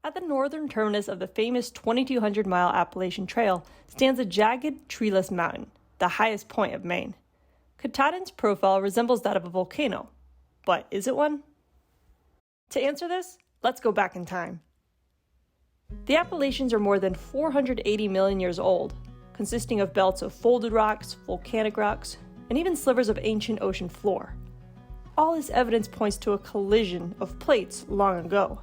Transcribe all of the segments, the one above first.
At the northern terminus of the famous 2,200-mile Appalachian Trail stands a jagged, treeless mountain, the highest point of Maine. Katahdin's profile resembles that of a volcano, but is it one? To answer this, let's go back in time. The Appalachians are more than 480 million years old, consisting of belts of folded rocks, volcanic rocks, and even slivers of ancient ocean floor. All this evidence points to a collision of plates long ago.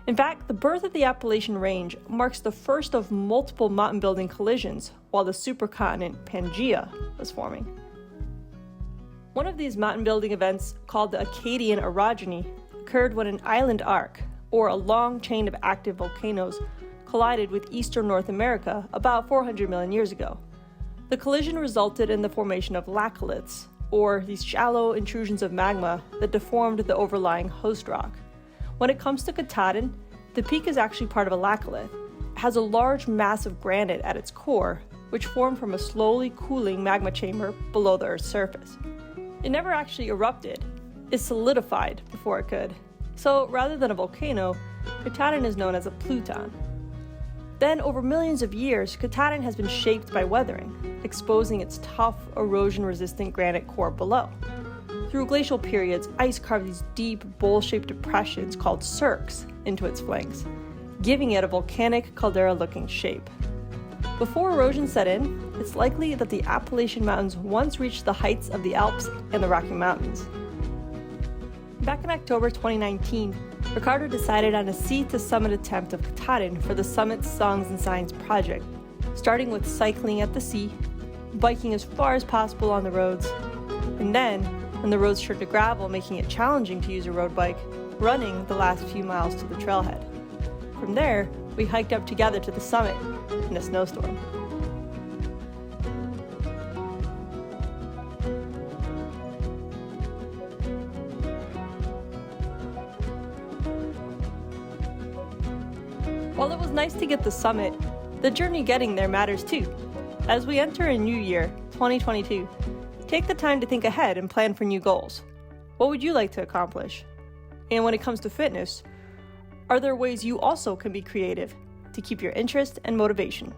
In fact, the birth of the Appalachian Range marks the first of multiple mountain-building collisions while the supercontinent Pangaea was forming. One of these mountain-building events, called the Acadian orogeny, occurred when an island arc, or a long chain of active volcanoes, collided with eastern North America about 400 million years ago. The collision resulted in the formation of Laccoliths, or these shallow intrusions of magma that deformed the overlying host rock. When it comes to Katahdin, the peak is actually part of a laccolith. It has a large mass of granite at its core, which formed from a slowly cooling magma chamber below the Earth's surface. It never actually erupted. It solidified before it could. So rather than a volcano, Katahdin is known as a pluton. Then, over millions of years, Katahdin has been shaped by weathering, exposing its tough, erosion-resistant granite core below. Through glacial periods, ice carved these deep, bowl-shaped depressions called cirques into its flanks, giving it a volcanic caldera-looking shape. Before erosion set in, it's likely that the Appalachian Mountains once reached the heights of the Alps and the Rocky Mountains. Back in October 2019, Ricardo decided on a sea-to-summit attempt of Katahdin for the Summit Songs and Signs project, starting with cycling at the sea, biking as far as possible on the roads, and then, when the roads turned to gravel, making it challenging to use a road bike, running the last few miles to the trailhead. From there, we hiked up together to the summit in a snowstorm. While it was nice to get the summit, the journey getting there matters too. As we enter a new year, 2022, take the time to think ahead and plan for new goals. What would you like to accomplish? And when it comes to fitness, are there ways you also can be creative to keep your interest and motivation?